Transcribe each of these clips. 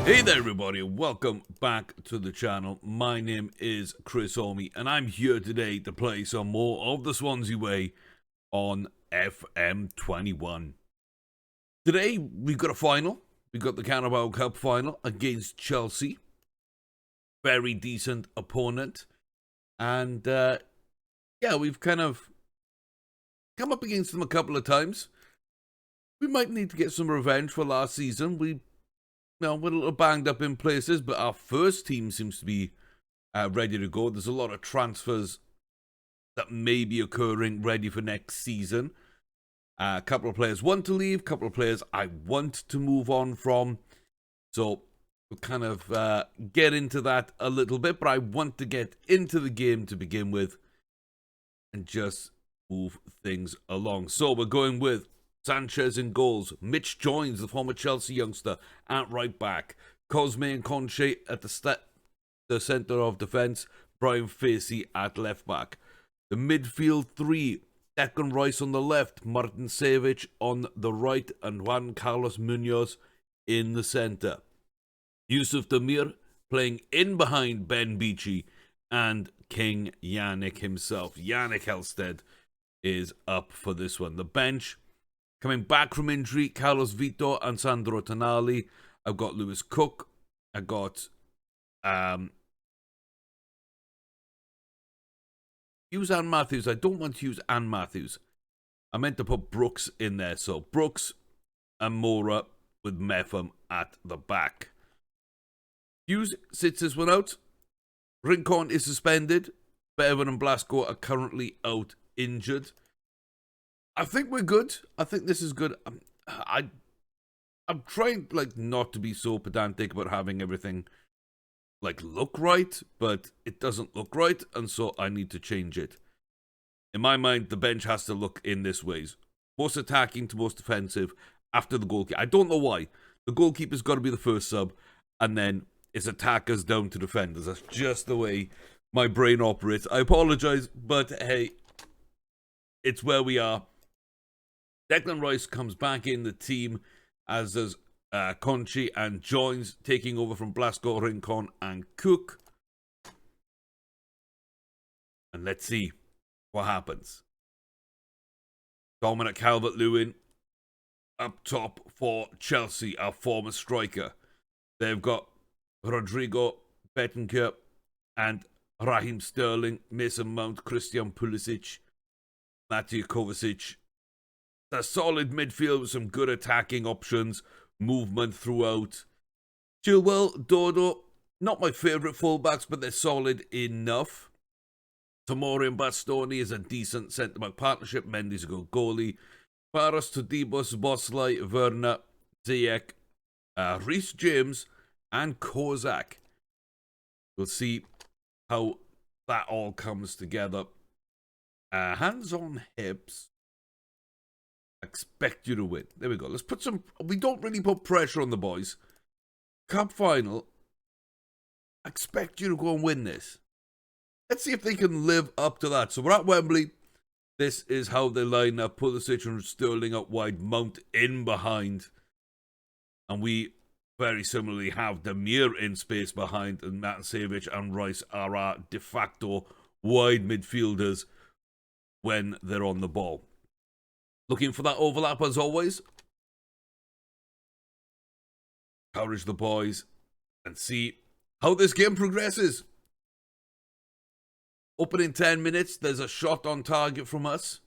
Hey there everybody, welcome back to the channel. My name is Chris Holme and I'm here today to play some more of the Swansea Way on FM21. Today we've got a final. We've got the Carabao Cup final against Chelsea. Very decent opponent. And yeah, we've kind of come up against them a couple of times. We might need to get some revenge for last season. We're a little banged up in places, but our first team seems to be ready to go. There's a lot of transfers that may be occurring ready for next season. A couple of players want to leave, a couple of players I want to move on from. So we'll kind of get into that a little bit, but I want to get into the game to begin with and just move things along. So we're going with Sanchez in goals. Mitch joins the former Chelsea youngster at right back. Cosme and Conche at the centre of defence. Brian Facey at left back. The midfield three. Declan Rice on the left. Martin Savic on the right. And Juan Carlos Munoz in the centre. Yusuf Demir playing in behind Ben Beachy. And King Yannick himself. Yannick Elstead is up for this one. The bench. Coming back from injury, Carlos Vito and Sandro Tonali. I've got Lewis Cook. I've got Hughes and Matthews. I don't want Hughes and Matthews. I meant to put Brooks in there. So Brooks and Mora with Metham at the back. Hughes sits this one out. Rincon is suspended. Bevan and Blasco are currently out injured. I think we're good. I think this is good. I'm trying not to be so pedantic about having everything look right, but it doesn't look right, and so I need to change it. In my mind, the bench has to look in this ways: most attacking to most defensive after the goalkeeper. I don't know why. The goalkeeper's got to be the first sub, and then it's attackers down to defenders. That's just the way my brain operates. I apologize, but hey, it's where we are. Declan Rice comes back in the team, as does Conchi, and joins, taking over from Blasco, Rincon, and Cook. And let's see what happens. Dominic Calvert-Lewin up top for Chelsea, our former striker. They've got Rodrigo Betancourt and Raheem Sterling, Mason Mount, Christian Pulisic, Matej Kovacic. A solid midfield with some good attacking options, movement throughout. Chilwell, Dodo, not my favourite fullbacks, but they're solid enough. Tomori and Bastoni is a decent centre-back partnership. Mendy's a good goalie. Paras, Todibos, Bosley, Werner, Ziyech, Reece James, and Kozak. We'll see how that all comes together. Hands on hips. Expect you to win. There we go. Let's put some... We don't really put pressure on the boys. Cup final. Expect you to go and win this. Let's see if they can live up to that. So we're at Wembley. This is how they line up. Pulisic and Sterling out wide. Mount in behind. And we very similarly have Demir in space behind. And Matt Savic and Rice are our de facto wide midfielders when they're on the ball. Looking for that overlap as always. Encourage the boys and see how this game progresses. Opening 10 minutes, there's a shot on target from us.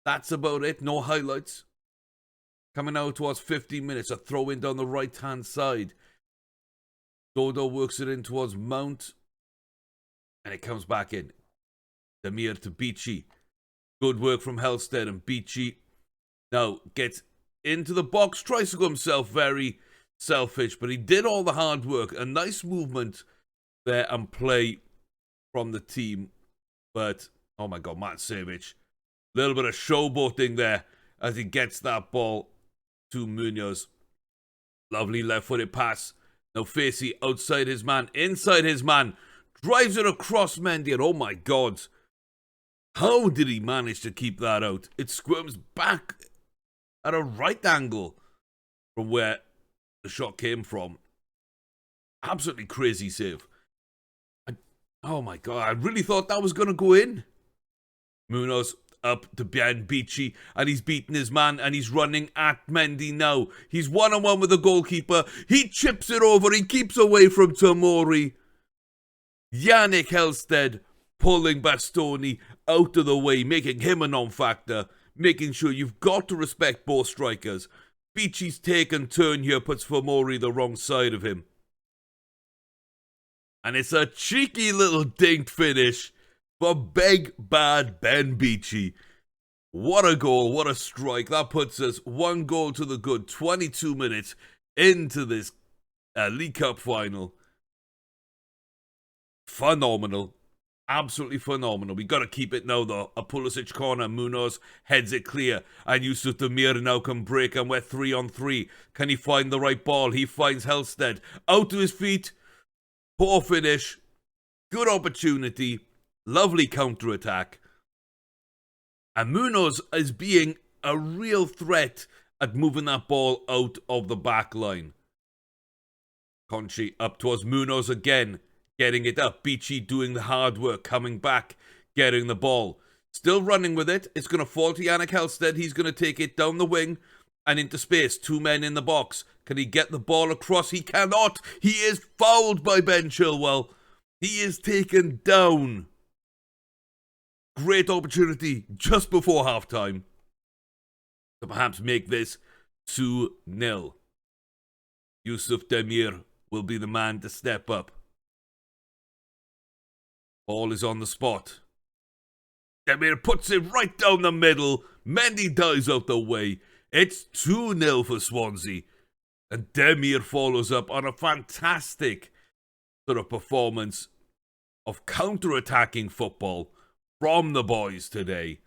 That's about it, no highlights. Coming out towards 15 minutes, a throw in down the right-hand side. Dodo works it in towards Mount. And it comes back in. Demir to Beachy. Good work from Helsted, and Beachy now gets into the box, tries to go himself, very selfish, but he did all the hard work. A nice movement there and play from the team. But, oh my God, Matt Savic. A little bit of showboating there as he gets that ball to Munoz. Lovely left-footed pass. Now Facey outside his man, inside his man. Drives it across Mendy, and oh my God. How did he manage to keep that out? It squirms back at a right angle from where the shot came from. Absolutely crazy save. Oh my god, I really thought that was going to go in. Munoz up to Ben Beachy, and he's beaten his man, and he's running at Mendy now. He's one-on-one with the goalkeeper. He chips it over. He keeps away from Tomori. Yannick Helsted pulling Bastoni out of the way, making him a non-factor, making sure you've got to respect both strikers. Beachy's take and turn here puts Tomori the wrong side of him. And it's a cheeky little dinked finish for big bad Ben Beachy. What a goal, what a strike. That puts us 1 goal to the good, 22 minutes into this League Cup final. Phenomenal. Absolutely phenomenal. We got to keep it now, though. A Pulisic corner. Munoz heads it clear. And Yusuf Demir now can break, and we're 3-on-3. Can he find the right ball? He finds Helsted. Out to his feet. Poor finish. Good opportunity. Lovely counter-attack. And Munoz is being a real threat at moving that ball out of the back line. Conchi up towards Munoz again. Getting it up. Beachy doing the hard work. Coming back. Getting the ball. Still running with it. It's going to fall to Yannick Helsted. He's going to take it down the wing and into space. 2 men in the box. Can he get the ball across? He cannot. He is fouled by Ben Chilwell. He is taken down. Great opportunity just before halftime to perhaps make this 2-0. Yusuf Demir will be the man to step up. Ball is on the spot. Demir puts it right down the middle. Mendy dives out the way. It's 2-0 for Swansea. And Demir follows up on a fantastic sort of performance of counter-attacking football from the boys today.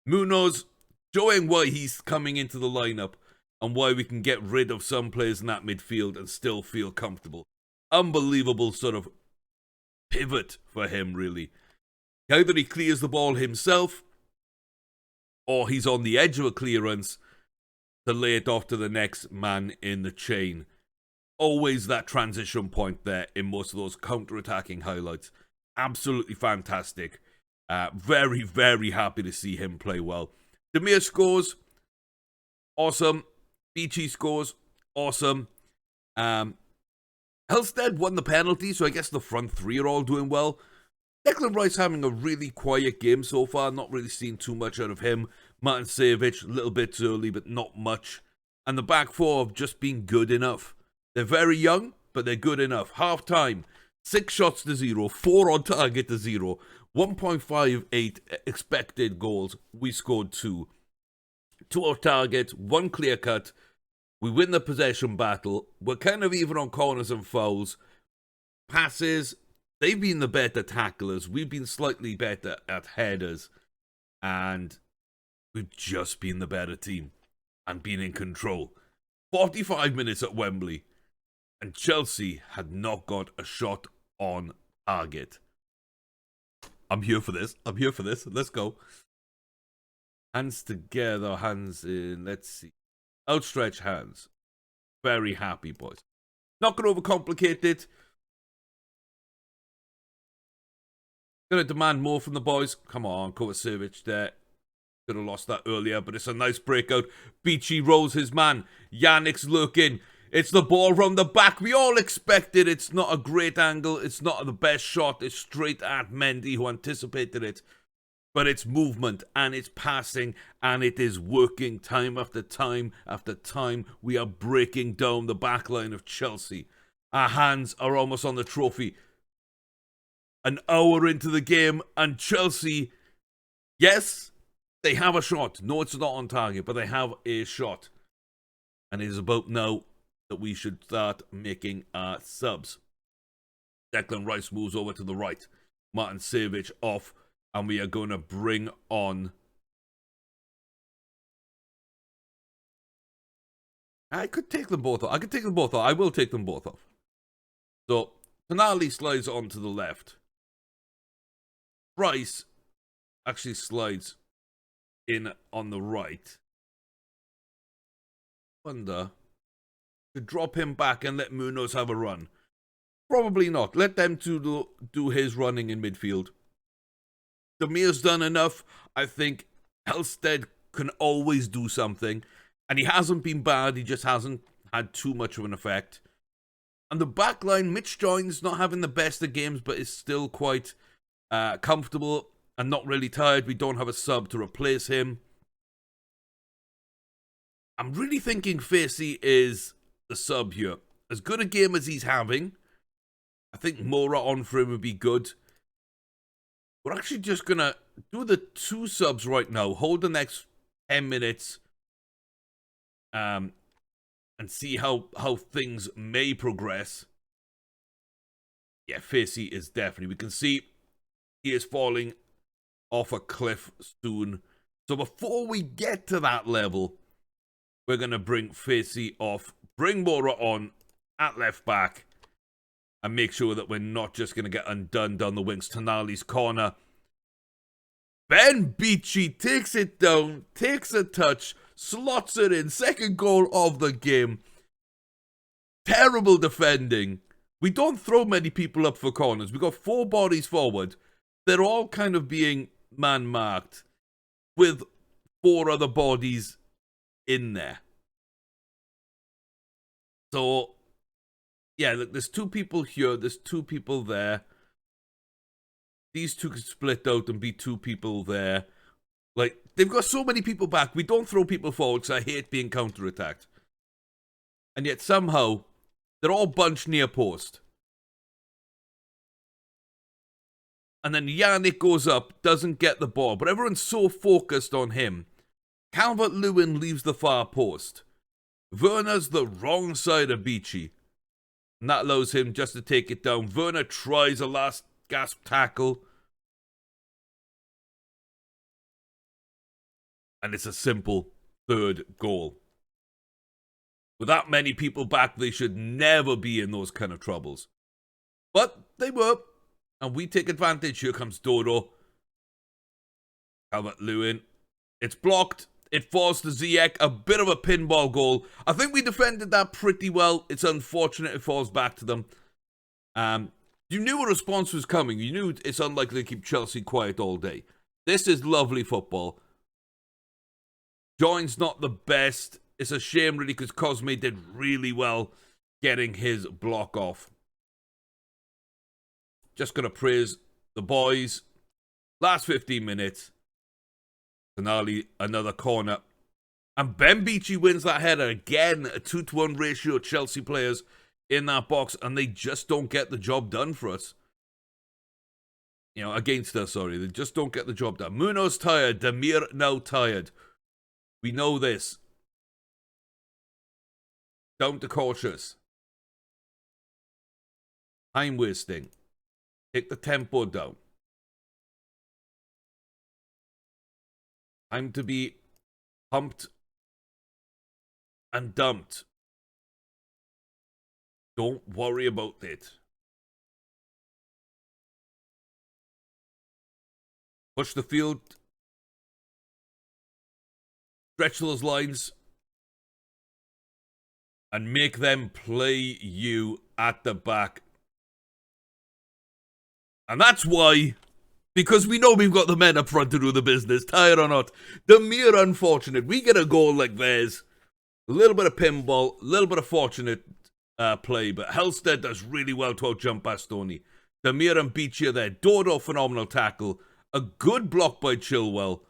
Munoz showing why he's coming into the lineup and why we can get rid of some players in that midfield and still feel comfortable. Unbelievable sort of pivot for him, really. Either he clears the ball himself or he's on the edge of a clearance to lay it off to the next man in the chain. Always that transition point there in most of those counter-attacking highlights. Absolutely fantastic. Very, very happy to see him play well. Demir scores. Awesome. Beachy scores. Awesome. Helsted won the penalty, so I guess the front three are all doing well. Declan Rice having a really quiet game so far. Not really seen too much out of him. Martin Savic, a little bit early, but not much. And the back four have just been good enough. They're very young, but they're good enough. Half time, 6 shots to 0, 4 on target to 0, 1.58 expected goals. We scored 2. 2 off target, 1 clear cut. We win the possession battle. We're kind of even on corners and fouls. Passes, they've been the better tacklers. We've been slightly better at headers. And we've just been the better team and been in control. 45 minutes at Wembley. And Chelsea had not got a shot on target. I'm here for this. I'm here for this. Let's go. Hands together. Hands in. Let's see. Outstretched hands. Very happy, boys. Not going to overcomplicate it. Going to demand more from the boys. Come on, Kovacevic there. Could have lost that earlier, but it's a nice breakout. Beachy rolls his man. Yannick's looking. It's the ball round the back. We all expect it. It's not a great angle. It's not the best shot. It's straight at Mendy, who anticipated it. But it's movement, and it's passing, and it is working time after time after time. We are breaking down the back line of Chelsea. Our hands are almost on the trophy. An hour into the game, and Chelsea, yes, they have a shot. No, it's not on target, but they have a shot. And it is about now that we should start making our subs. Declan Rice moves over to the right. Martin Savic off. And we are going to bring on... I could take them both off. I could take them both off. I will take them both off. So, Tonali slides onto the left. Rice actually slides in on the right. Wonder to drop him back and let Munoz have a run. Probably not. Let them two do his running in midfield. Damir's done enough. I think Halstead can always do something. And he hasn't been bad. He just hasn't had too much of an effect. And the back line, Mitch Joins not having the best of games, but is still quite comfortable and not really tired. We don't have a sub to replace him. I'm really thinking Facey is the sub here. As good a game as he's having, I think Mora on for him would be good. We're actually just going to do the 2 subs right now. Hold the next 10 minutes. And see how things may progress. Yeah, Facey is definitely. We can see he is falling off a cliff soon. So before we get to that level, we're going to bring Facey off. Bring Mora on at left back. And make sure that we're not just going to get undone down the wings. Tonali's corner. Ben Beachy takes it down. Takes a touch. Slots it in. Second goal of the game. Terrible defending. We don't throw many people up for corners. We've got 4 bodies forward. They're all kind of being man-marked with 4 other bodies in there. So, yeah, look, there's 2 people here. There's 2 people there. These 2 could split out and be 2 people there. Like, they've got so many people back. We don't throw people forward because I hate being counter-attacked. And yet somehow, they're all bunched near post. And then Yannick goes up, doesn't get the ball. But everyone's so focused on him. Calvert-Lewin leaves the far post. Werner's the wrong side of Beachy. And that allows him just to take it down. Werner tries a last gasp tackle. And it's a simple 3rd goal. With that many people back, they should never be in those kind of troubles. But they were. And we take advantage. Here comes Dodo. Calvert-Lewin. It's blocked. It falls to Ziyech. A bit of a pinball goal. I think we defended that pretty well. It's unfortunate it falls back to them. You knew a response was coming. You knew it's unlikely to keep Chelsea quiet all day. This is lovely football. Join's not the best. It's a shame, really, because Cosme did really well getting his block off. Just going to praise the boys. Last 15 minutes. Tonali, another corner. And Ben Beachy wins that header. Again, a 2-to-1 ratio of Chelsea players in that box. And they just don't get the job done for us. You know, against us, sorry. They just don't get the job done. Munoz tired. Damir now tired. We know this. Down to cautious. Time wasting. Take the tempo down. Time to be pumped and dumped. Don't worry about it. Push the field. Stretch those lines. And make them play you at the back. And that's why, because we know we've got the men up front to do the business, tired or not. The mere unfortunate. We get a goal like theirs. A little bit of pinball, a little bit of fortunate play, but Halstead does really well to out-jump Bastoni. Damir and Beachy are there. Dodo, phenomenal tackle. A good block by Chilwell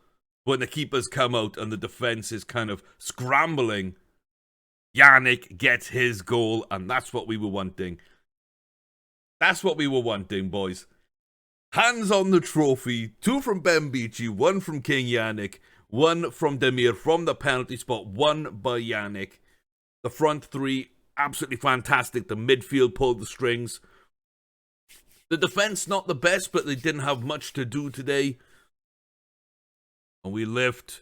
when the keepers come out and the defence is kind of scrambling. Yannick gets his goal, and that's what we were wanting. That's what we were wanting, boys. Hands on the trophy. 2 from Ben Beachy, 1 from King Yannick, 1 from Damir from the penalty spot, 1 by Yannick. The front 3, absolutely fantastic. The midfield pulled the strings. The defense, not the best, but they didn't have much to do today. And we lift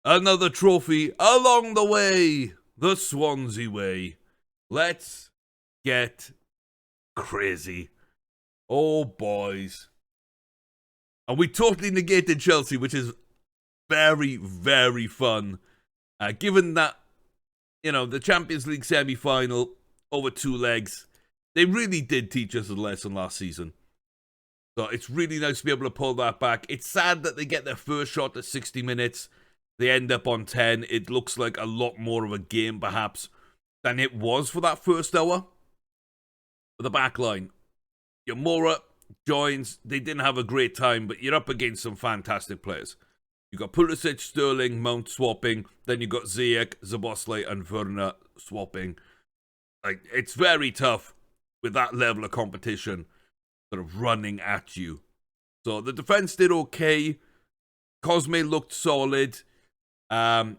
another trophy along the way. The Swansea way. Let's get crazy. Oh, boys. And we totally negated Chelsea, which is very, very fun. Given that, you know, the Champions League semi-final over 2 legs, They really did teach us a lesson last season. So it's really nice to be able to pull that back. It's sad that they get their first shot at 60 minutes. They end up on 10. It looks like a lot more of a game, perhaps, than it was for that first hour. But the back line, Yamura joins. They didn't have a great time, but you're up against some fantastic players. You got Pulisic, Sterling, Mount swapping. Then you got Ziyech, Szoboszlai, and Werner swapping. Like, it's very tough with that level of competition sort of running at you. So the defense did okay. Cosme looked solid. Again,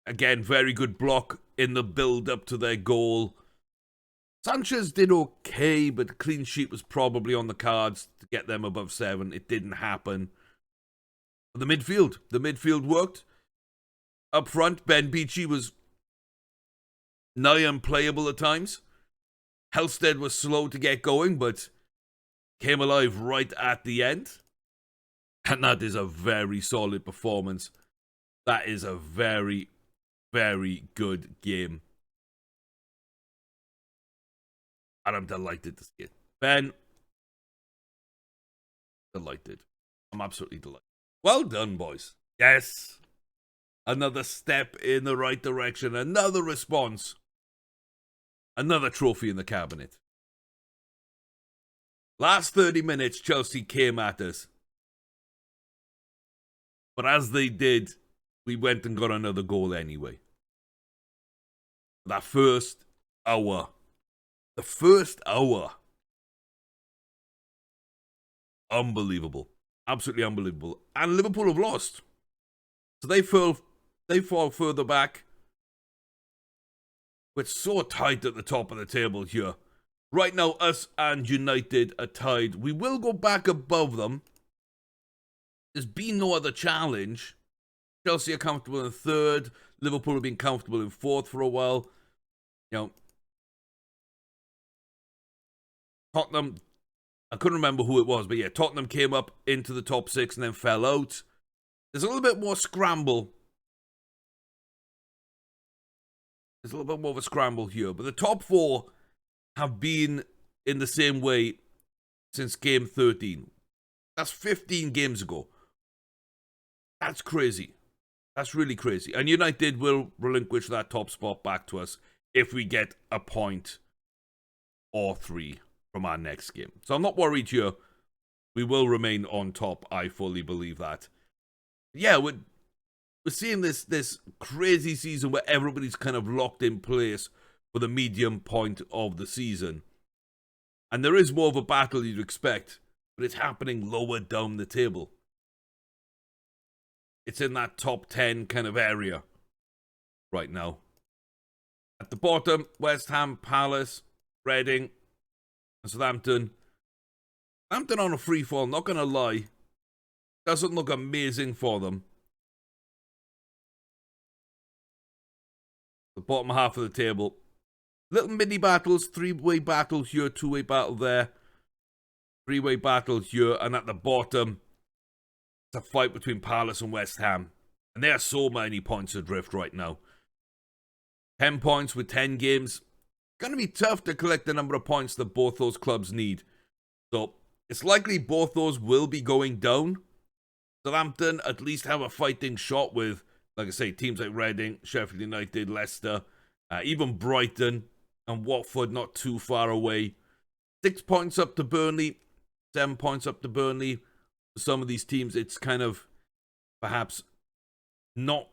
very good block in the build-up to their goal. Sanchez did okay, but the clean sheet was probably on the cards to get them above 7. It didn't happen. The midfield worked. Up front, Ben Beachy was nigh unplayable at times. Halstead was slow to get going, but came alive right at the end. And that is a very solid performance. That is a very, very good game. And I'm delighted to see it. Ben, delighted. I'm absolutely delighted. Well done, boys. Yes. Another step in the right direction. Another response. Another trophy in the cabinet. Last 30 minutes, Chelsea came at us. But as they did, we went and got another goal anyway. That first hour. The first hour. Unbelievable. Absolutely unbelievable. And Liverpool have lost. So they fall further back. We're so tight at the top of the table here. Right now, us and United are tied. We will go back above them. There's been no other challenge. Chelsea are comfortable in 3rd. Liverpool have been comfortable in 4th for a while. You know, Tottenham, I couldn't remember who it was, but yeah, Tottenham came up into the top 6 and then fell out. There's a little bit more scramble. There's a little bit more of a scramble here, but the top 4 have been in the same way since game 13. That's 15 games ago. That's crazy. That's really crazy. And United will relinquish that top spot back to us if we get a point or 3 from our next game. So I'm not worried here. We will remain on top. I fully believe that. Yeah, we're seeing this crazy season where everybody's kind of locked in place for the medium point of the season. And there is more of a battle you'd expect, but it's happening lower down the table. It's in that top 10 kind of area right now. At the bottom, West Ham, Palace, Reading, and Southampton. Southampton on a free fall, not going to lie. Doesn't look amazing for them. The bottom half of the table. Little mini battles, 3-way battle here, 2-way battle there. 3-way battle here, and at the bottom, it's a fight between Palace and West Ham. And there are so many points adrift right now. 10 points with 10 games. Going to be tough to collect the number of points that both those clubs need. So, it's likely both those will be going down. Southampton at least have a fighting shot with, like I say, teams like Reading, Sheffield United, Leicester, even Brighton and Watford not too far away. 6 points up to Burnley, 7 points up to Burnley. For some of these teams, it's kind of perhaps not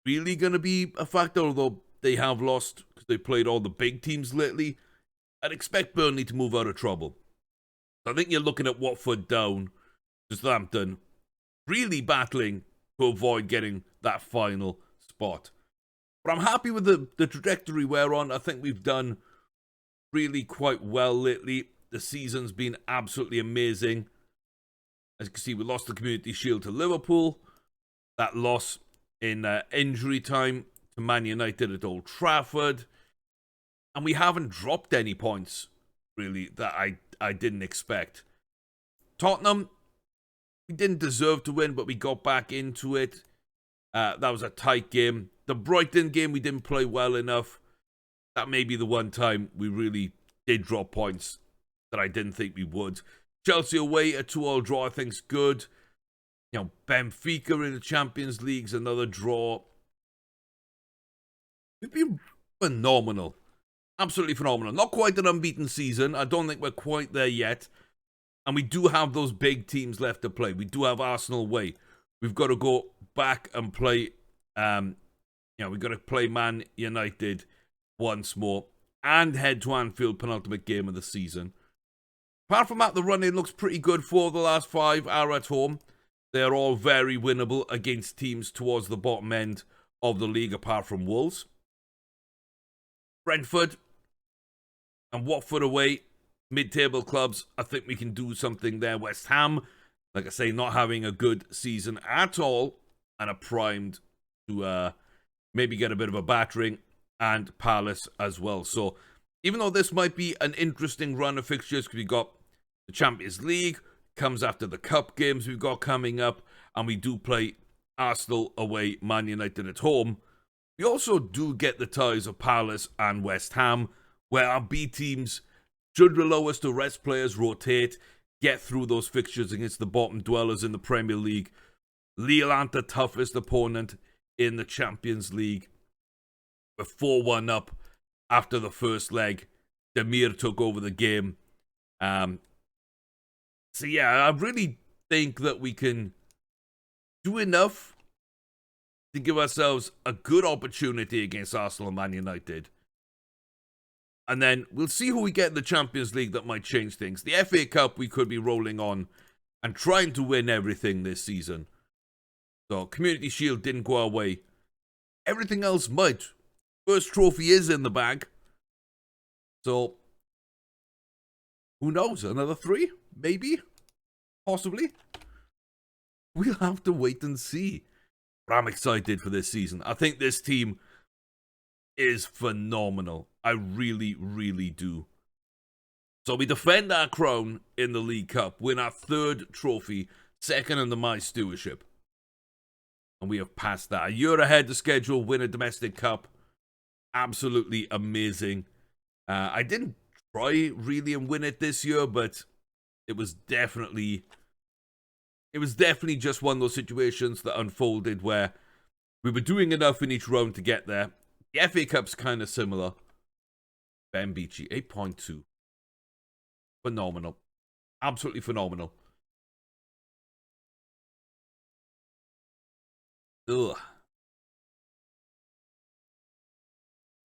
really going to be a factor, although they have lost because they played all the big teams lately. I'd expect Burnley to move out of trouble. I think you're looking at Watford down to Southampton, really battling to avoid getting that final spot. But I'm happy with the trajectory we're on. I think we've done really quite well lately. The season's been absolutely amazing. As you can see, we lost the Community Shield to Liverpool. That loss in injury time to Man United at Old Trafford. And we haven't dropped any points, really, that I didn't expect. Tottenham, we didn't deserve to win, but we got back into it. That was a tight game. The Brighton game, we didn't play well enough. That may be the one time we really did drop points that I didn't think we would. Chelsea away, a 2-2 draw, I think's good. You know, Benfica in the Champions League's another draw. We've been phenomenal. Absolutely phenomenal. Not quite an unbeaten season. I don't think we're quite there yet. And we do have those big teams left to play. We do have Arsenal away. We've got to go back and play, we've got to play Man United once more. And head to Anfield, penultimate game of the season. Apart from that, the run-in looks pretty good. 4 of the last 5 are at home. They're all very winnable against teams towards the bottom end of the league, apart from Wolves. Brentford and Watford away, mid-table clubs. I think we can do something there. West Ham, like I say, not having a good season at all and are primed to maybe get a bit of a battering, and Palace as well. So even though this might be an interesting run of fixtures, because we've got the Champions League, comes after the cup games we've got coming up, and we do play Arsenal away, Man United at home. We also do get the ties of Palace and West Ham, where our B teams should allow us to rest players, rotate, get through those fixtures against the bottom dwellers in the Premier League. Lille aren't the toughest opponent in the Champions League. We're 4-1 up after the first leg. Demir took over the game. So yeah, I really think that we can do enough to give ourselves a good opportunity against Arsenal and Man United. And then we'll see who we get in the Champions League that might change things. The FA Cup, we could be rolling on and trying to win everything this season. So, Community Shield didn't go our way. Everything else might. First trophy is in the bag. So, who knows? Another 3? Maybe? Possibly? We'll have to wait and see. But I'm excited for this season. I think this team is phenomenal. I really, really do. So we defend our crown in the League Cup, win our 3rd trophy, 2nd under my stewardship. And we have passed that. A year ahead of schedule, win a domestic cup. Absolutely amazing. I didn't try really and win it this year, but it was definitely just one of those situations that unfolded where we were doing enough in each round to get there. The FA Cup's kind of similar. Ben Beachy, 8.2. Phenomenal. Absolutely phenomenal. Ugh.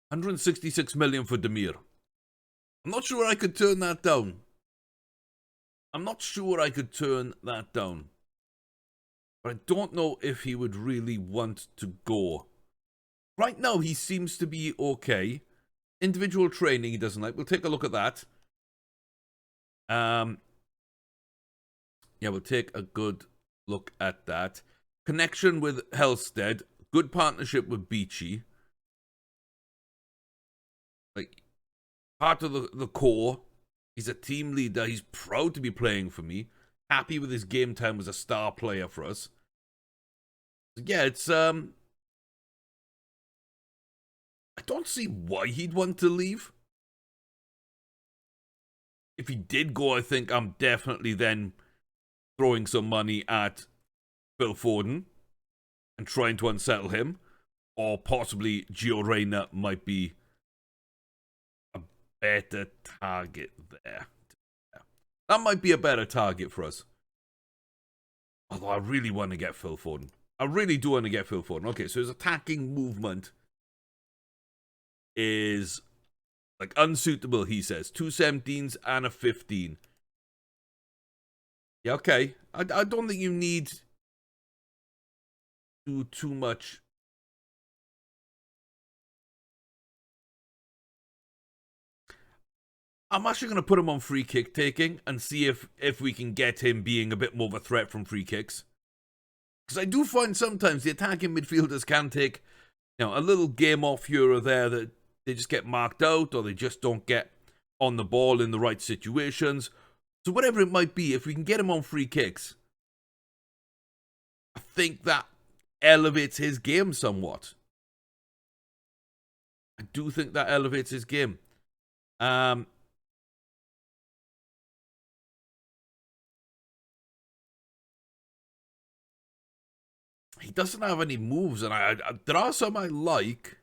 166 million for Demir. I'm not sure I could turn that down. But I don't know if he would really want to go. Right now, he seems to be okay. Individual training he doesn't like. We'll take a look at that. Yeah, we'll take a good look at that. Connection with Helsted. Good partnership with Beachy. Like, part of the core. He's a team leader. He's proud to be playing for me. Happy with his game time as a star player for us. Yeah, it's I don't see why he'd want to leave. If he did go, I think I'm definitely then throwing some money at Phil Foden and trying to unsettle him. Or possibly Gio Reyna might be a better target there. That might be a better target for us. Although I really want to get Phil Foden. I really do want to get Phil Foden. Okay, so his attacking movement is like unsuitable, he says. 2 17s and a 15. Yeah, okay. I don't think you need to do too much. I'm actually going to put him on free kick taking and see if we can get him being a bit more of a threat from free kicks. Because I do find sometimes the attacking midfielders can take, you know, a little game off here or there that they just get marked out or they just don't get on the ball in the right situations. So whatever it might be, if we can get him on free kicks, I think that elevates his game somewhat. I do think that elevates his game. he doesn't have any moves, and there are some I like.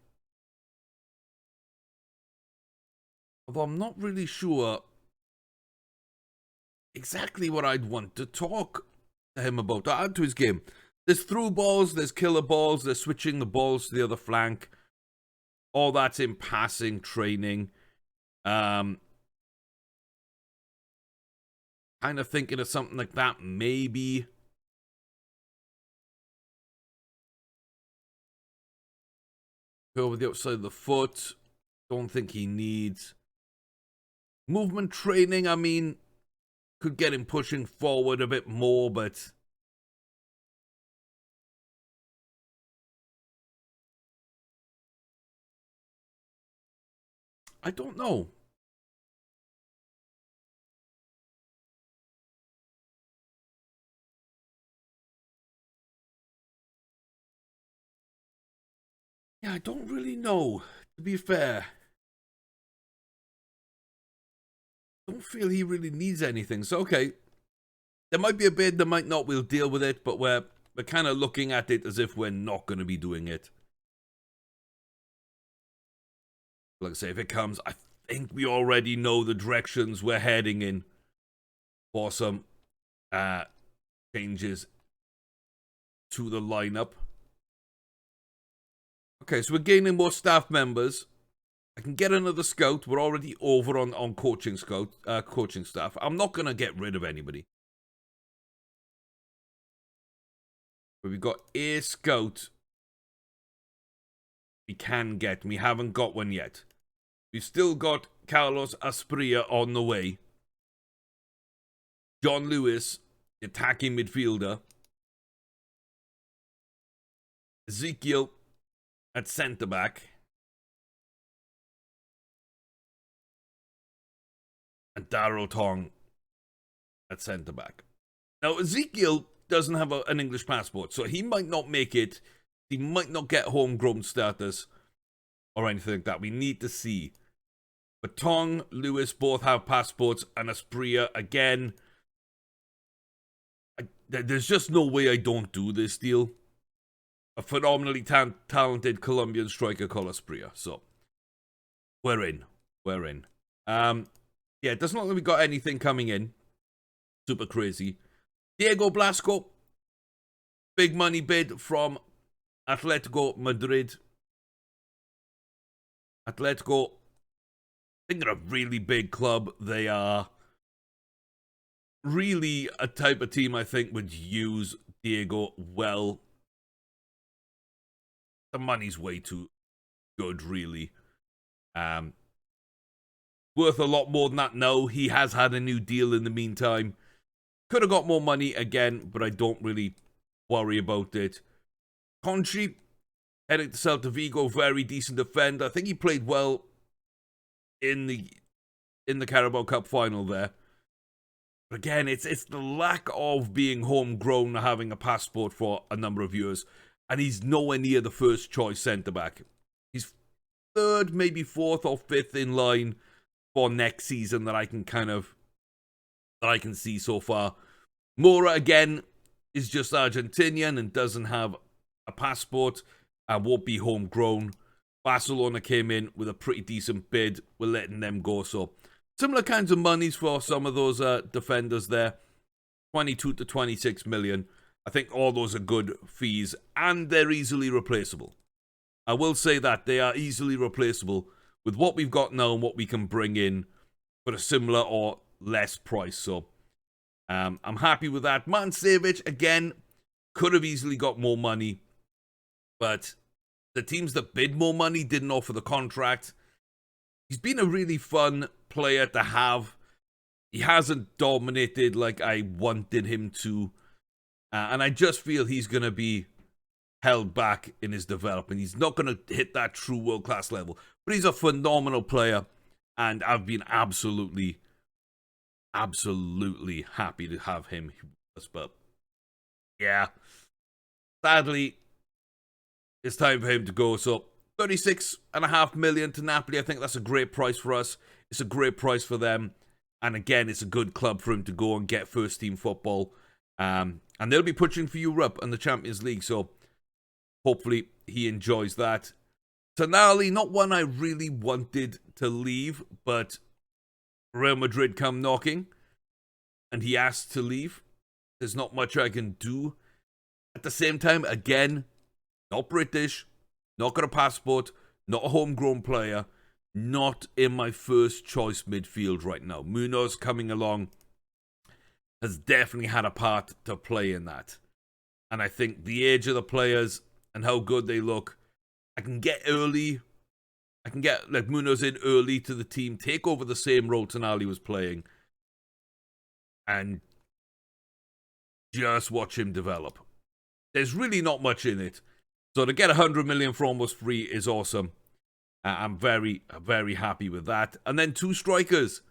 Although I'm not really sure exactly what I'd want to talk to him about to add to his game. There's through balls, there's killer balls, there's switching the balls to the other flank. All that's in passing training. Kind of thinking of something like that, maybe. Go with the outside of the foot. Don't think he needs movement training. I mean, could get him pushing forward a bit more, but I don't know. Yeah, I don't really know, to be fair. Don't feel he really needs anything. So, okay. There might be a bid, there might not. We'll deal with it, but we're kind of looking at it as if we're not going to be doing it. Like I say, if it comes, I think we already know the directions we're heading in for some changes to the lineup. Okay, so we're gaining more staff members. I can get another scout. We're already over on coaching staff. I'm not going to get rid of anybody. But we've got a scout we can get. We haven't got one yet. We've still got Carlos Asprilla on the way. John Lewis, the attacking midfielder. Ezekiel at centre-back. And Darryl Tong at centre-back. Now, Ezekiel doesn't have an English passport, so he might not make it. He might not get homegrown status or anything like that. We need to see. But Tong, Lewis both have passports, and Asprilla, again, there's just no way I don't do this deal. A phenomenally talented Colombian striker called Asprilla. So, we're in. We're in. Yeah, it doesn't look like we got anything coming in. Super crazy. Diego Blasco. Big money bid from Atletico Madrid. Atletico, I think they're a really big club. They are really a type of team I think would use Diego well. The money's way too good, really. Worth a lot more than that now. He has had a new deal in the meantime. Could have got more money again, but I don't really worry about it. Conchi, heading to Celta Vigo, very decent defender. I think he played well in the Carabao Cup final there. But again, it's the lack of being homegrown, having a passport for a number of years, and he's nowhere near the first choice centre back. He's third, maybe fourth or fifth in line for next season that I can see so far. Mora again is just Argentinian and doesn't have a passport and won't be homegrown. Barcelona came in with a pretty decent bid. We're letting them go. So similar kinds of monies for some of those defenders there. 22 to 26 million. I think all those are good fees and they're easily replaceable. I will say that they are easily replaceable with what we've got now and what we can bring in for a similar or less price. So I'm happy with that. Martin Savage, again, could have easily got more money, but the teams that bid more money didn't offer the contract. He's been a really fun player to have. He hasn't dominated like I wanted him to, and I just feel he's going to be held back in his development. He's not going to hit that true world-class level, but he's a phenomenal player, and I've been absolutely happy to have him. But yeah, sadly, it's time for him to go. So 36.5 million to Napoli. I think that's a great price for us. It's a great price for them. And again, it's a good club for him to go and get first team football. And they'll be pushing for Europe and the Champions League. So Hopefully he enjoys that. Tonali, not one I really wanted to leave, but Real Madrid come knocking and he asked to leave. There's not much I can do. At the same time, again, not British, not got a passport, not a homegrown player, not in my first choice midfield right now. Munoz coming along has definitely had a part to play in that. And I think the age of the players and how good they look, I can get like Munoz in early to the team, take over the same role Tonali was playing, and just watch him develop. There's really not much in it. So to get 100 million for almost free is awesome. I'm very, very happy with that. And then 2 strikers.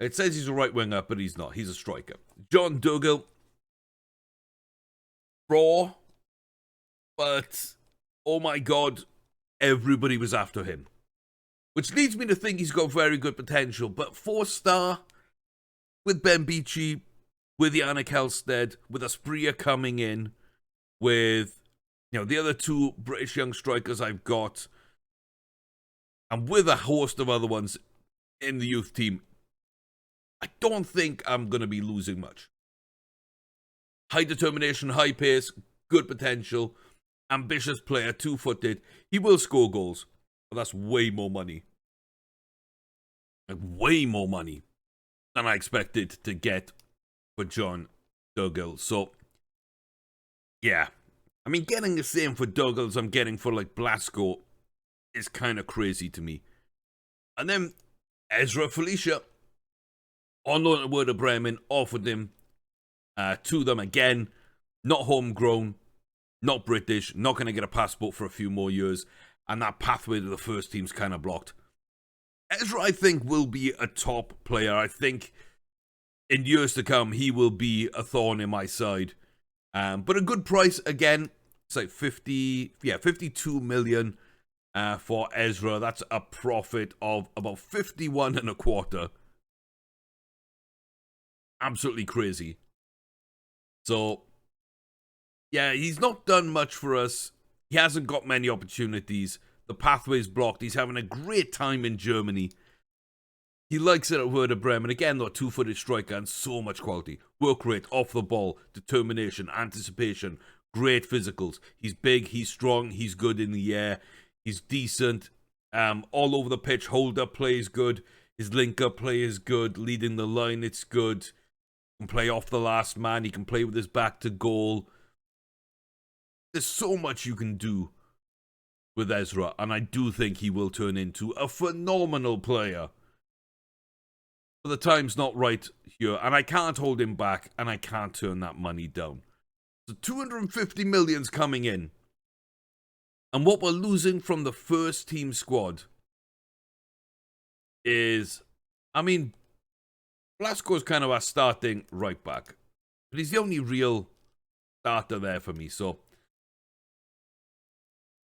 It says he's a right winger, but he's not. He's a striker. John Dougal. Raw. But, oh my God, everybody was after him. Which leads me to think he's got very good potential. But 4-star with Ben Beachy, with Yannick Halstead, with Asprilla coming in, with the other 2 British young strikers I've got, and with a host of other ones in the youth team, I don't think I'm going to be losing much. High determination, high pace, good potential, ambitious player, 2-footed. He will score goals, but that's way more money. Like, way more money than I expected to get for John Dougal. So, yeah. I mean, getting the same for Dougal as I'm getting for, like, Blasco is kind of crazy to me. And then Ezra Felicia, on loan at Werder Bremen, offered him to them again. Not homegrown, not British, not going to get a passport for a few more years. And that pathway to the first team's kind of blocked. Ezra, I think, will be a top player. I think in years to come, he will be a thorn in my side. But a good price, again. It's like 52 million for Ezra. That's a profit of about 51 and a quarter. Absolutely crazy. So, yeah, he's not done much for us. He hasn't got many opportunities. The pathway's blocked. He's having a great time in Germany. He likes it at Werder Bremen. Again, though, a 2-footed striker and so much quality. Work rate, off the ball, determination, anticipation, great physicals. He's big, he's strong, he's good in the air. He's decent. All over the pitch, hold-up play is good. His link-up play is good. Leading the line, it's good. He can play off the last man. He can play with his back to goal. There's so much you can do with Ezra, and I do think he will turn into a phenomenal player. But the time's not right here, and I can't hold him back, and I can't turn that money down. So 250 million's coming in. And what we're losing from the first team squad is, I mean, Blasco's kind of our starting right back. But he's the only real starter there for me, so.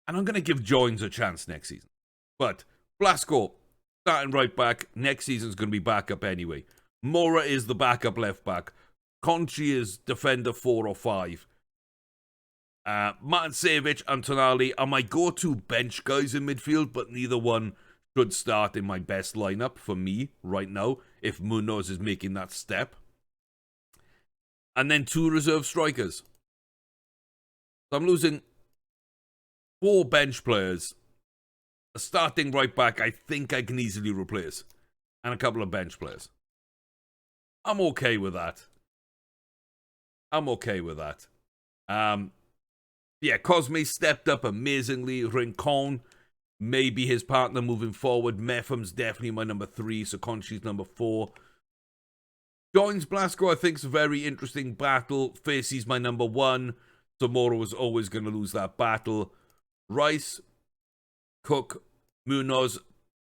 And I'm going to give Joins a chance next season. But Blasco, starting right back, next season's going to be backup anyway. Mora is the backup left back. Conchi is defender 4 or 5. Martin Savic and Tonali are my go-to bench guys in midfield, but neither one should start in my best lineup for me right now, if Munoz is making that step. And then 2 reserve strikers. So I'm losing 4 bench players. A starting right back I think I can easily replace. And a couple of bench players. I'm okay with that. Yeah, Cosme stepped up amazingly. Rincon may be his partner moving forward. Mepham's definitely my number 3, so Conchi's number 4. Joins Blasco, I think, is a very interesting battle. Facey's my number 1. Zamora was always going to lose that battle. Rice, Cook, Munoz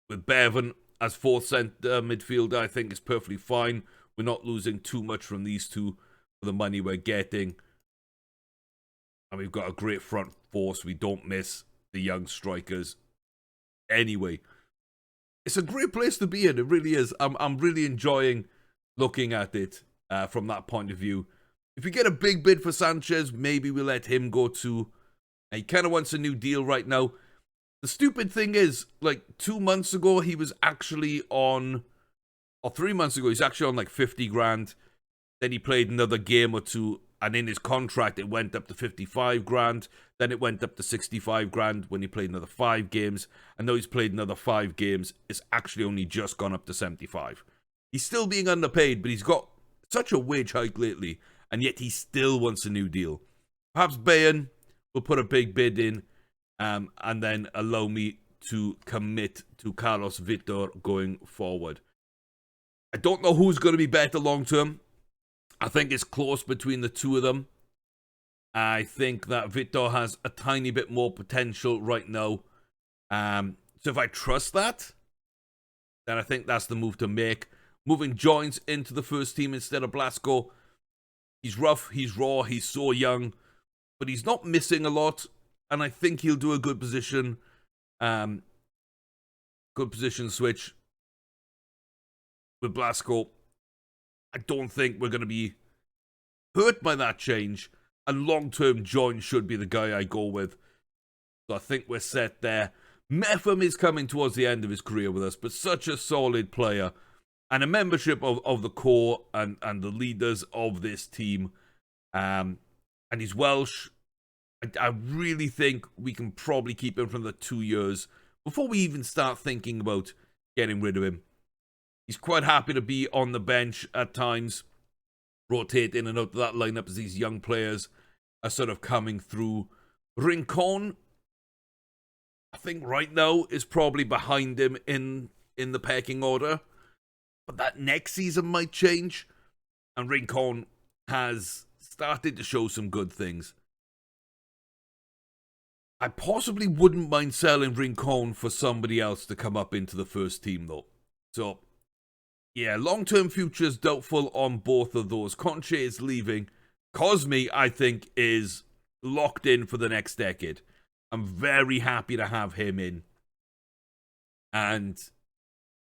with Bevan as 4th centre midfielder, I think is perfectly fine. We're not losing too much from these 2 for the money we're getting. And we've got a great front 4, so we don't miss the young strikers. Anyway, it's a great place to be in. It really is. I'm really enjoying looking at it from that point of view. If we get a big bid for Sanchez, maybe we'll let him go to He kind of wants a new deal right now. The stupid thing is, like 2 months ago, he was actually on, or 3 months ago, he's actually on like 50 grand. Then he played another game or two, and in his contract, it went up to 55 grand. Then it went up to 65 grand when he played another 5 games. And though he's played another 5 games, it's actually only just gone up to 75. He's still being underpaid, but he's got such a wage hike lately, and yet he still wants a new deal. Perhaps Bayern will put a big bid in, and then allow me to commit to Carlos Vitor going forward. I don't know who's going to be better long term. I think it's close between the two of them. I think that Vitor has a tiny bit more potential right now. So if I trust that, then I think that's the move to make. Moving Joins into the first team instead of Blasco. He's rough, he's raw, he's so young, but he's not missing a lot, and I think he'll do a good position. Good position switch with Blasco. I don't think we're going to be hurt by that change, and long-term Joins should be the guy I go with. So I think we're set there. Metham is coming towards the end of his career with us, but such a solid player. And a membership of the core and the leaders of this team. And he's Welsh. I really think we can probably keep him for the 2 years before we even start thinking about getting rid of him. He's quite happy to be on the bench at times, rotate in and out of that lineup as these young players are sort of coming through. Rincon, I think right now, is probably behind him in the pecking order. But that next season might change. And Rincon has started to show some good things. I possibly wouldn't mind selling Rincon for somebody else to come up into the first team, though. So, yeah, long-term future is doubtful on both of those. Conche is leaving. Cosme, I think, is locked in for the next decade. I'm very happy to have him in. And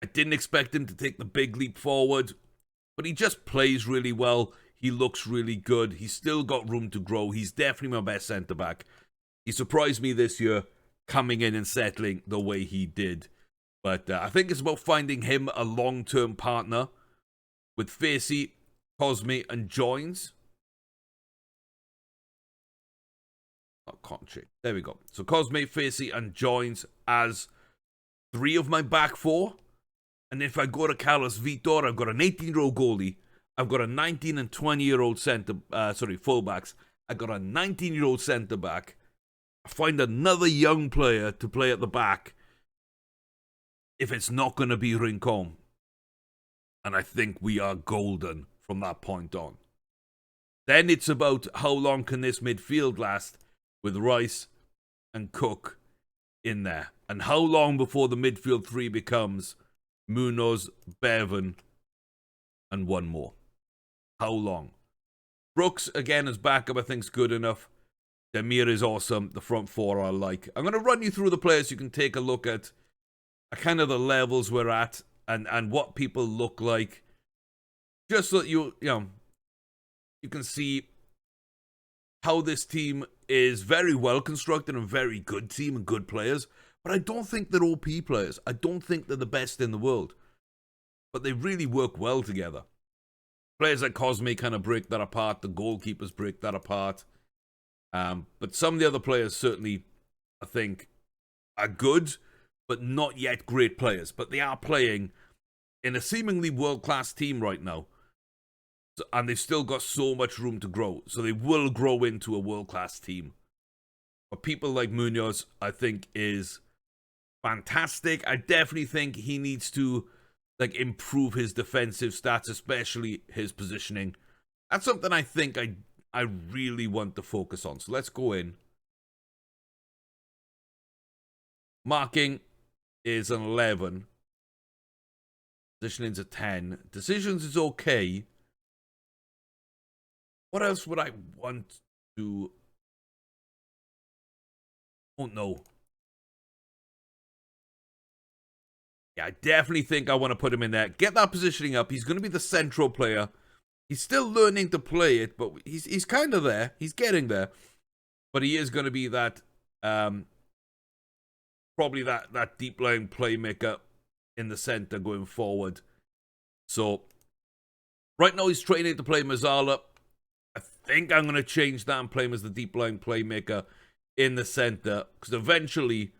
I didn't expect him to take the big leap forward, but he just plays really well. He looks really good. He's still got room to grow. He's definitely my best centre-back. He surprised me this year, coming in and settling the way he did. But I think it's about finding him a long-term partner with Facey, Cosme, and Joins. Oh, Conche. There we go. So Cosme, Facey, and Joins as 3 of my back 4. And if I go to Carlos Vitor, I've got an 18-year-old goalie. I've got a 19 and 20-year-old fullbacks. I've got a 19-year-old centre-back. I find another young player to play at the back if it's not going to be Rincon. And I think we are golden from that point on. Then it's about how long can this midfield last with Rice and Cook in there. And how long before the midfield 3 becomes Munoz, Bevan, and one more. How long? Brooks, again, as backup, I think is good enough. Demir is awesome. The front 4 I like. I'm going to run you through the players you can take a look at. Kind of the levels we're at and what people look like. Just so that you can see how this team is very well constructed and very good team and good players. But I don't think they're OP players. I don't think they're the best in the world. But they really work well together. Players like Cosme kind of break that apart. The goalkeepers break that apart. But some of the other players certainly, I think, are good, but not yet great players. But they are playing in a seemingly world-class team right now. And they've still got so much room to grow. So they will grow into a world-class team. But people like Munoz, I think, is fantastic. I definitely think he needs to improve his defensive stats, especially his positioning. That's something I think I really want to focus on. So let's go in. Marking is an 11. Positioning's a 10. Decisions is okay. What else would I want to... Oh, no. Yeah, I definitely think I want to put him in there. Get that positioning up. He's going to be the central player. He's still learning to play it, but he's kind of there. He's getting there. But he is going to be that Probably that deep line playmaker in the centre going forward. So right now he's training to play Mazzala. I think I'm going to change that and play him as the deep line playmaker in the centre, because eventually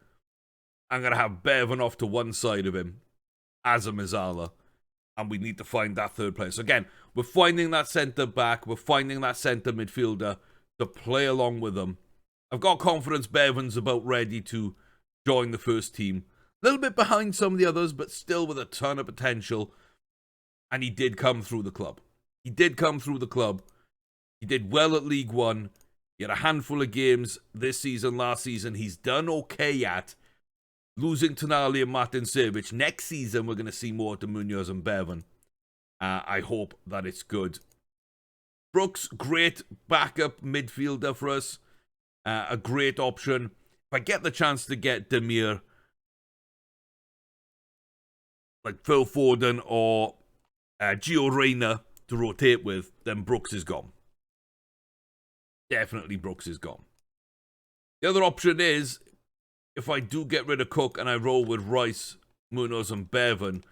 I'm going to have Bevan off to one side of him as a Mazzala, and we need to find that third player. So again, we're finding that centre back, we're finding that centre midfielder to play along with them. I've got confidence Bevan's about ready to join the first team. A little bit behind some of the others, but still with a ton of potential. And he did come through the club. He did come through the club. He did well at League One. He had a handful of games this season, last season. He's done okay at losing Tonali and Martin Servic. Next season, we're going to see more to Munoz and Bevan. I hope that it's good. Brooks, great backup midfielder for us. A great option. If I get the chance to get Demir, like Phil Foden or Gio Reyna to rotate with, then Brooks is gone. Definitely Brooks is gone. The other option is, if I do get rid of Cook and I roll with Rice, Munoz and Bevan,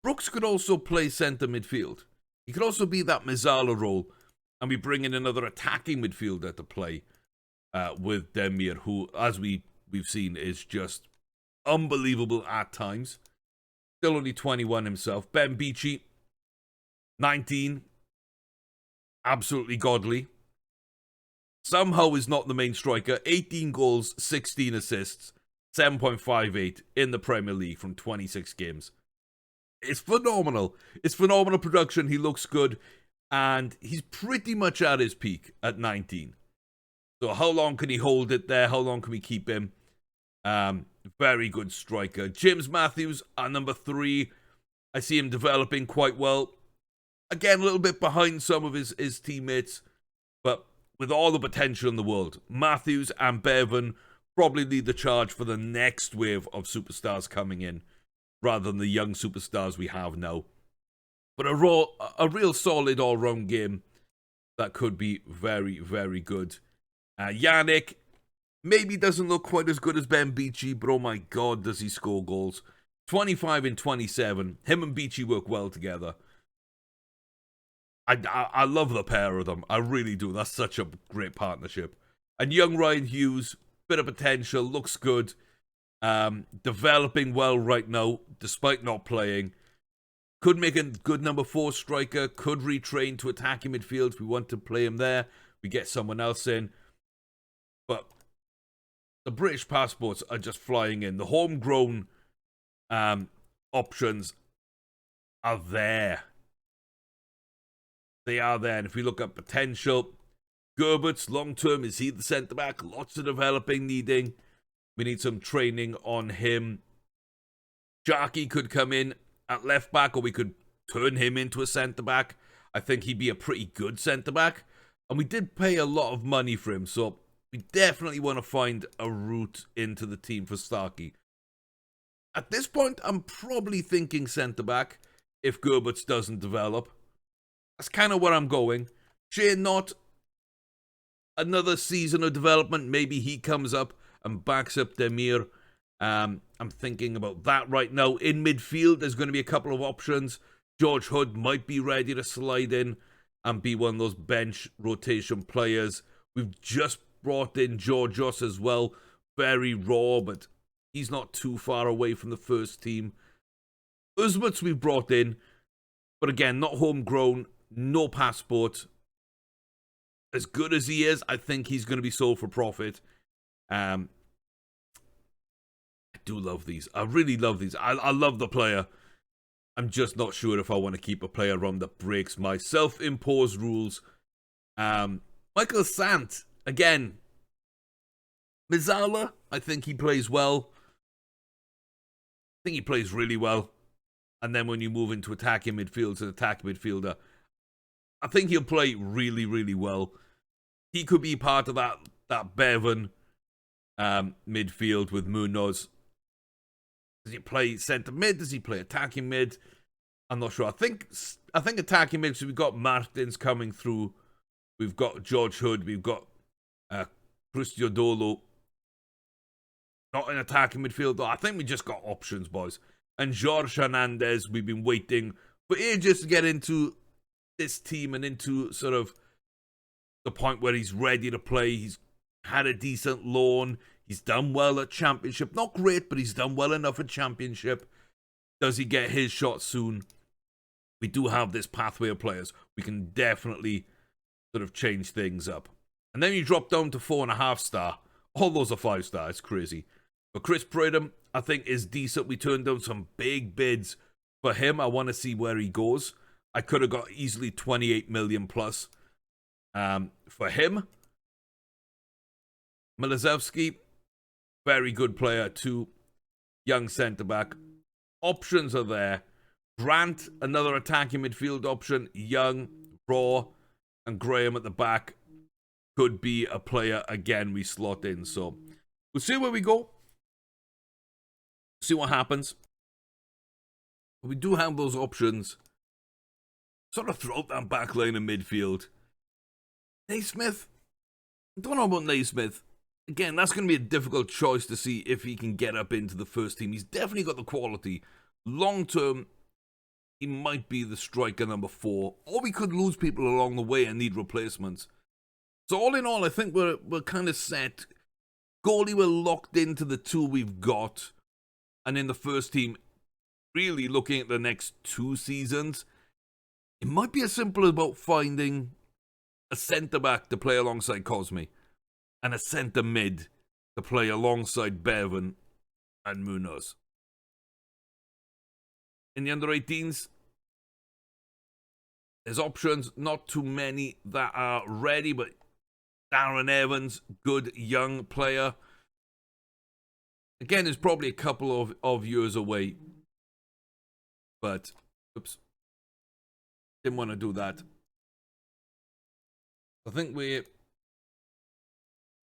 Brooks could also play centre midfield. He could also be that Mazzala role, and we bring in another attacking midfielder to play with Demir, who, as we've seen, is just unbelievable at times. Still only 21 himself. Ben Beachy, 19. Absolutely godly. Somehow is not the main striker. 18 goals, 16 assists, 7.58 in the Premier League from 26 games. It's phenomenal. It's phenomenal production. He looks good. And he's pretty much at his peak at 19. So how long can he hold it there? How long can we keep him? Very good striker. James Matthews, our number 3. I see him developing quite well. Again, a little bit behind some of his teammates. But with all the potential in the world, Matthews and Bevan probably lead the charge for the next wave of superstars coming in, rather than the young superstars we have now. But a real solid all-round game that could be very, very good. Yannick maybe doesn't look quite as good as Ben Beachy, but oh my God, does he score goals. 25 and 27. Him and Beachy work well together. I love the pair of them. I really do. That's such a great partnership. And young Ryan Hughes, bit of potential, looks good. Developing well right now, despite not playing. Could make a good number 4 striker. Could retrain to attacking midfield if we want to play him there. We get someone else in. But the British passports are just flying in. The homegrown options are there. They are there. And if we look at potential, Gerbert's long-term, is he the centre-back? Lots of developing needing. We need some training on him. Jarky could come in at left-back, or we could turn him into a centre-back. I think he'd be a pretty good centre-back. And we did pay a lot of money for him, so we definitely want to find a route into the team for Starkey. At this point, I'm probably thinking centre-back if Gerbert's doesn't develop. That's kind of where I'm going. Shane Knott, another season of development. Maybe he comes up and backs up Demir. I'm thinking about that right now. In midfield, there's going to be a couple of options. George Hood might be ready to slide in and be one of those bench rotation players. We've just brought in Georgios as well. Very raw, but he's not too far away from the first team. Uzmats we've brought in, but again, not homegrown, no passport. As good as he is, I think he's going to be sold for profit. I do love these. I really love these. I love the player. I'm just not sure if I want to keep a player around that breaks my self-imposed rules. Michael Sant, again. Mazzala, I think he plays well. I think he plays really well. And then when you move into attacking midfield to attacking midfielder, I think he'll play really, really well. He could be part of that Bevan midfield with Munoz. Does he play centre mid? Does he play attacking mid? I'm not sure. I think attacking mid. So we've got Martins coming through. We've got George Hood. We've got Cristiodolo. Not an attacking midfielder. I think we just got options, boys. And Jorge Hernandez, we've been waiting for ages to get into this team and into sort of the point where he's ready to play. He's had a decent loan. He's done well at Championship. Not great, but he's done well enough at Championship. Does he get his shot soon? We do have this pathway of players. We can definitely sort of change things up. And then you drop down to 4.5 star. All those are 5 star. It's crazy. But Chris Pridham, I think, is decent. We turned down some big bids for him. I want to see where he goes. I could have got easily 28 million plus for him. Milosevsky, very good player too. Young centre-back. Options are there. Grant, another attacking midfield option. Young, raw, and Graham at the back could be a player again we slot in. So we'll see where we go. See what happens. We do have those options sort of throughout that back line in midfield. Naismith. I don't know about Naismith. Again, that's going to be a difficult choice to see if he can get up into the first team. He's definitely got the quality. Long term, he might be the striker number 4. Or we could lose people along the way and need replacements. So all in all, I think we're kind of set. Goalie, we're locked into the 2 we've got. And in the first team, really looking at the next 2 seasons, it might be as simple as about finding a centre-back to play alongside Cosme and a centre-mid to play alongside Bevan and Munoz. In the under-18s, there's options, not too many that are ready, but Darren Evans, good young player. Again, it's probably a couple of years away. But, oops. Didn't want to do that. I think we're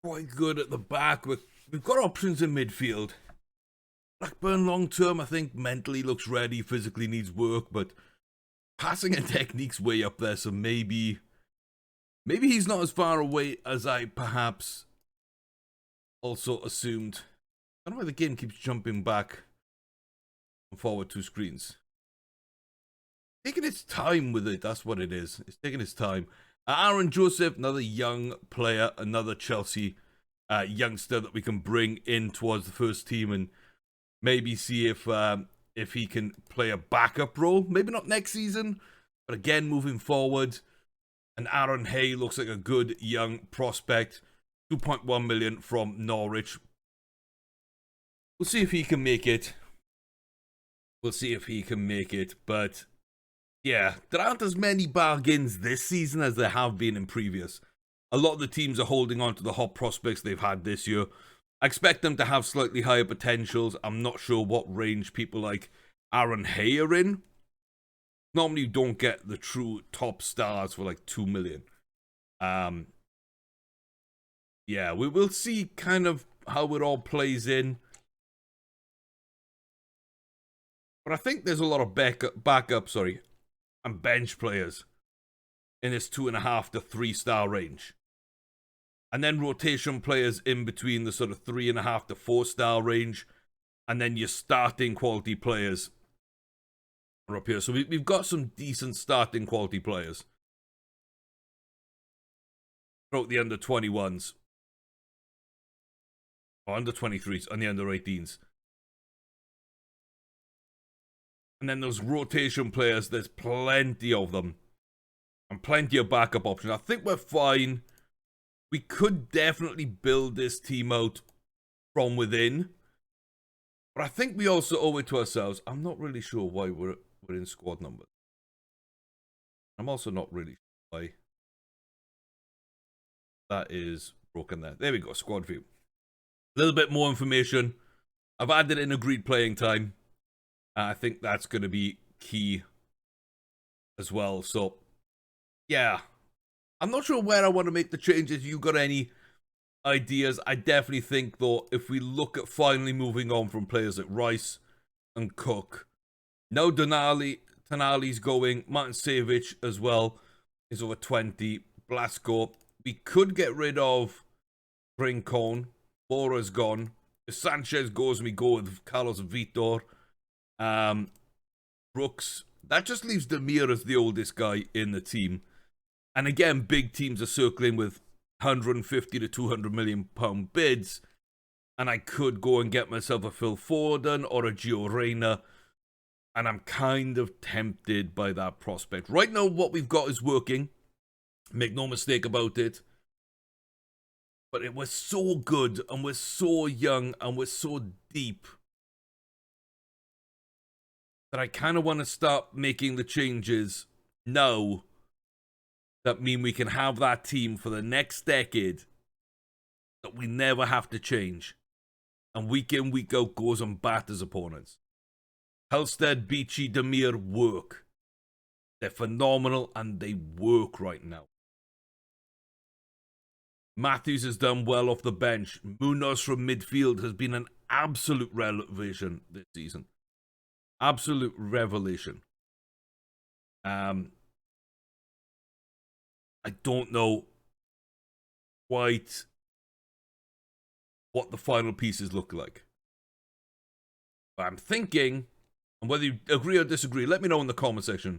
quite good at the back. We've got options in midfield. Blackburn long term, I think mentally looks ready, physically needs work, but passing and technique's way up there, so maybe he's not as far away as I perhaps also assumed. I don't know why the game keeps jumping back and forward 2 screens. Taking its time with it, that's what it is. It's taking its time. Aaron Joseph, another young player, another Chelsea youngster that we can bring in towards the first team and maybe see if he can play a backup role. Maybe not next season, but again, moving forward. And Aaron Hay looks like a good young prospect. 2.1 million from Norwich. We'll see if he can make it. But yeah, there aren't as many bargains this season as there have been in previous. A lot of the teams are holding on to the hot prospects they've had this year. I expect them to have slightly higher potentials. I'm not sure what range people like Aaron Hay are in. Normally you don't get the true top stars for like 2 million. Yeah, we will see kind of how it all plays in. But I think there's a lot of backup, and bench players in this 2.5 to 3 star range. And then rotation players in between the sort of 3.5 to 4 star range. And then your starting quality players are up here. So we've got some decent starting quality players throughout the under 21s. Or under 23s and the under 18s. And then those rotation players, there's plenty of them. And plenty of backup options. I think we're fine. We could definitely build this team out from within. But I think we also owe it to ourselves. I'm not really sure why we're in squad numbers. I'm also not really sure why that is broken there. There we go, squad view. A little bit more information. I've added in agreed playing time. I think that's going to be key as well. So, yeah. I'm not sure where I want to make the changes. You got any ideas? I definitely think, though, if we look at finally moving on from players like Rice and Cook. Now Tonali's going. Martin Savage as well is over 20. Blasco. We could get rid of Rincon. Bora's gone. If Sanchez goes and we go with Carlos Vitor, Brooks, that just leaves Demir as the oldest guy in the team. And again, big teams are circling with 150 to 200 million pound bids. And I could go and get myself a Phil Foden or a Gio Reyna. And I'm kind of tempted by that prospect. Right now, what we've got is working. Make no mistake about it. But it was so good, and we're so young, and we're so deep, that I kind of want to start making the changes now that mean we can have that team for the next decade that we never have to change. And week in, week out goes and batters opponents. Halstead, Beachy, Demir work. They're phenomenal, and they work right now. Matthews has done well off the bench. Munoz from midfield has been an absolute revelation this season. Absolute revelation. I don't know quite what the final pieces look like. But I'm thinking, and whether you agree or disagree, let me know in the comment section.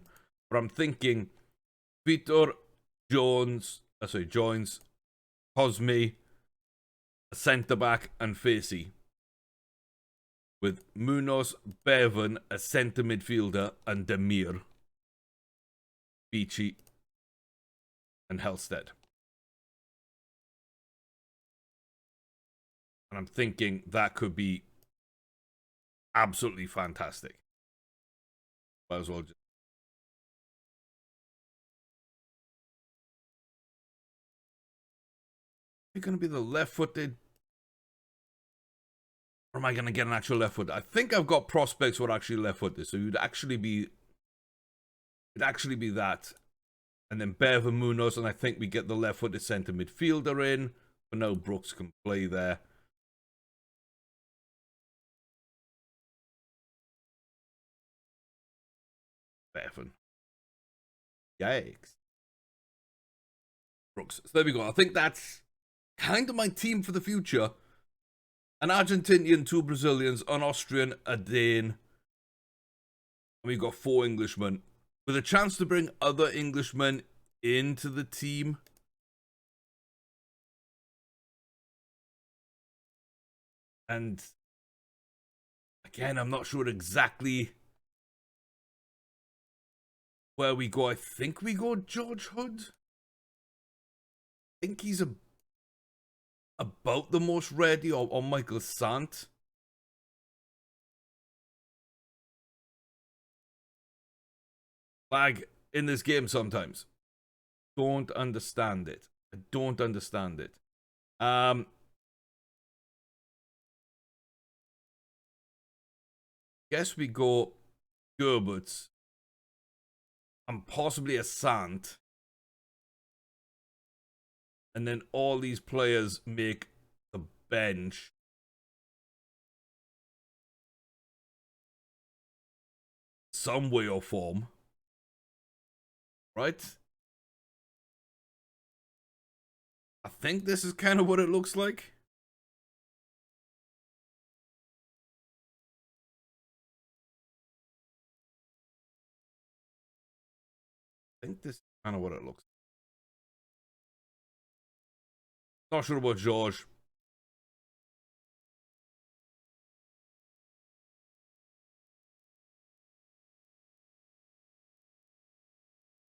But I'm thinking Vitor, Jones, Cosme, a centre-back, and Facey. With Munoz, Bevan, a centre midfielder, and Demir, Beachy, and Halstead. And I'm thinking that could be absolutely fantastic. Might as well just... Are you going to be the left-footed? Or am I going to get an actual left-footed? I think I've got prospects who are actually left-footed. So it'd actually be that. And then Bevan, Munoz, and I think we get the left-footed centre midfielder in. But no, Brooks can play there. Bevan. Yikes. Brooks. So there we go. I think that's kind of my team for the future. An Argentinian, 2 Brazilians, an Austrian, a Dane. And we've got 4 Englishmen. With a chance to bring other Englishmen into the team. And again, I'm not sure exactly where we go. I think we go George Hood. I think he's about the most ready, or Michael Sant. Lag in this game sometimes. Don't understand it. I don't understand it. Guess we go Gerberts. And possibly a Sant. And then all these players make the bench. Some way or form. Right? I think this is kind of what it looks like. I think this is kind of what it looks like. Not sure about George.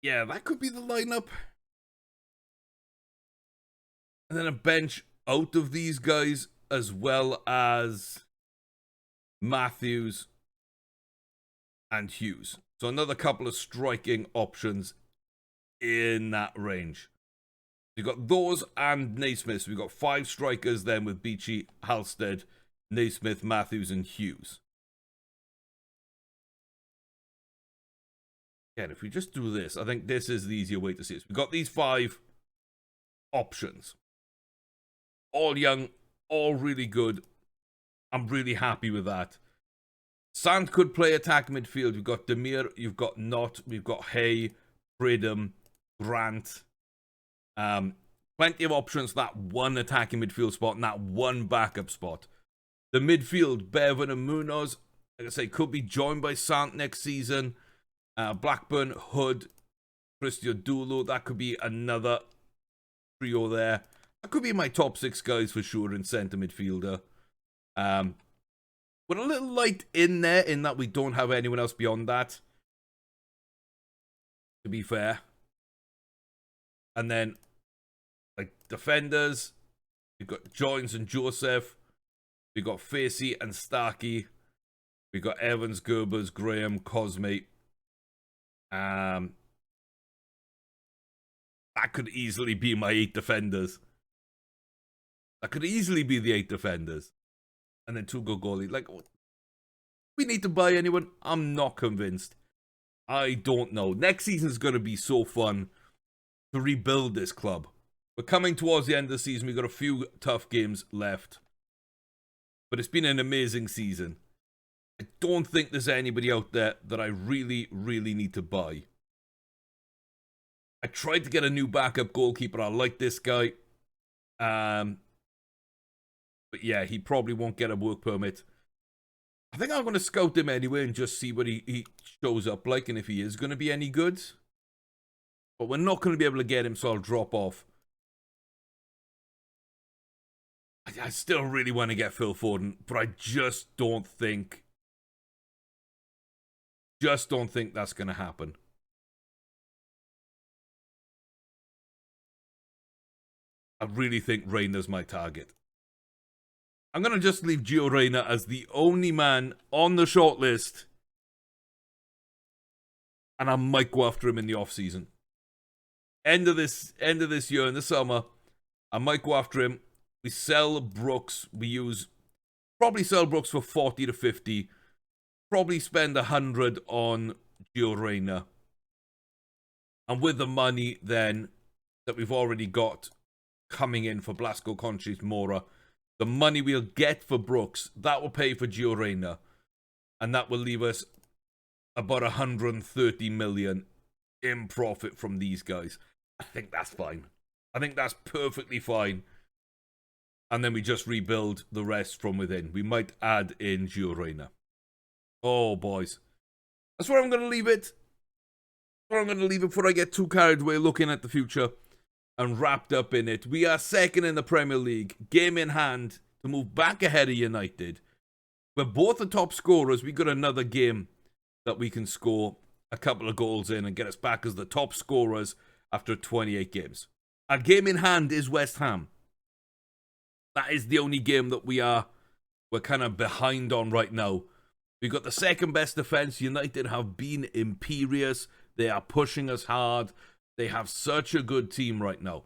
Yeah, that could be the lineup. And then a bench out of these guys, as well as Matthews and Hughes. So another couple of striking options in that range. You've got those and Naismith. So we've got 5 strikers then with Beachy, Halstead, Naismith, Matthews, and Hughes. Again, if we just do this, I think this is the easier way to see it. We've got these 5 options. All young, all really good. I'm really happy with that. Sant could play attack midfield. You've got Demir, you've got Knott, we've got Hay, Bridham, Grant. Plenty of options, that one attacking midfield spot and that one backup spot. The midfield, Bevan and Munoz, like I say, could be joined by Sant next season. Blackburn, Hood, Christian Dulu, that could be another trio there. That could be my top 6 guys for sure in centre midfielder. We're a little light in there in that we don't have anyone else beyond that, to be fair. And then, like, defenders, we've got Jones and Joseph. We've got Facey and Starkey. We've got Evans, Gerbers, Graham, Cosme. That could easily be my 8 defenders. That could easily be the 8 defenders. And then 2 go goalie. Like, we need to buy anyone? I'm not convinced. I don't know. Next season is going to be so fun to rebuild this club. We're coming towards the end of the season. We've got a few tough games left. But it's been an amazing season. I don't think there's anybody out there that I really, really need to buy. I tried to get a new backup goalkeeper. I like this guy. But yeah, he probably won't get a work permit. I think I'm going to scout him anyway and just see what he shows up like and if he is going to be any good. But we're not going to be able to get him, so I'll drop off. I still really want to get Phil Foden, but I just don't think that's going to happen. I really think Reyna's my target. I'm going to just leave Gio Reyna as the only man on the shortlist. And I might go after him in the off-season. End of this year, in the summer, I might go after him. We sell Brooks. Probably sell Brooks for 40 to 50. Probably spend 100 on Gio Reyna. And with the money then that we've already got coming in for Blasco, Conchis, Mora, the money we'll get for Brooks, that will pay for Gio Reyna. And that will leave us about 130 million in profit from these guys. I think that's fine. I think that's perfectly fine. And then we just rebuild the rest from within. We might add in Gio Reyna. Oh, boys. That's where I'm going to leave it. Where I'm going to leave it before I get too carried away looking at the future and wrapped up in it. We are second in the Premier League, game in hand to move back ahead of United. We're both the top scorers. We got another game that we can score a couple of goals in and get us back as the top scorers after 28 games. Our game in hand is West Ham. That is the only game that we're kind of behind on right now. We've got the second best defense. United have been imperious. They are pushing us hard. They have such a good team right now.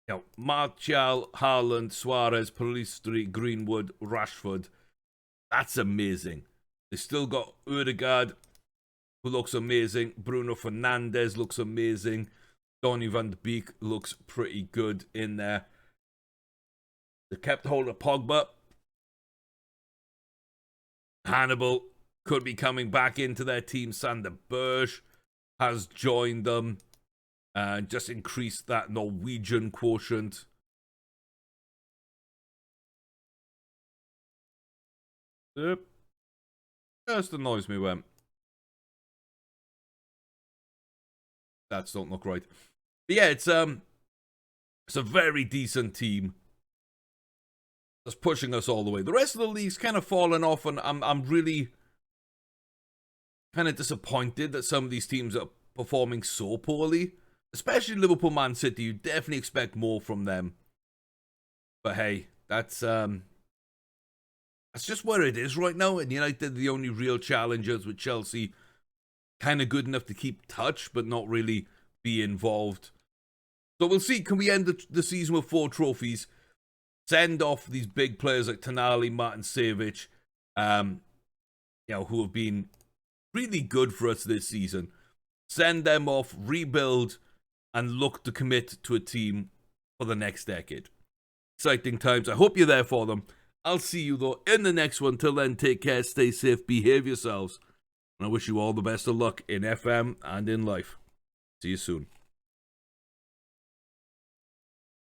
You know, Martial, Haaland, Suarez, Pellistri, Greenwood, Rashford. That's amazing. They still got Ødegaard, who looks amazing. Bruno Fernandes looks amazing. Donny van de Beek looks pretty good in there. They kept hold of Pogba. Hannibal could be coming back into their team. Sander Berge has joined them. And just increased that Norwegian quotient. Yep. Just annoys me when that don't look right. But yeah, it's a very decent team. Just pushing us all the way. The rest of the league's kind of fallen off, and I'm really kind of disappointed that some of these teams are performing so poorly. Especially Liverpool, Man City. You definitely expect more from them. But hey, that's just where it is right now. And United, the only real challengers, with Chelsea kind of good enough to keep touch, but not really be involved. So we'll see. Can we end the season with 4 trophies? Send off these big players like Tonali, Martin Savic, who have been really good for us this season. Send them off, rebuild, and look to commit to a team for the next decade. Exciting times. I hope you're there for them. I'll see you, though, in the next one. Till then, take care, stay safe, behave yourselves. And I wish you all the best of luck in FM and in life. See you soon.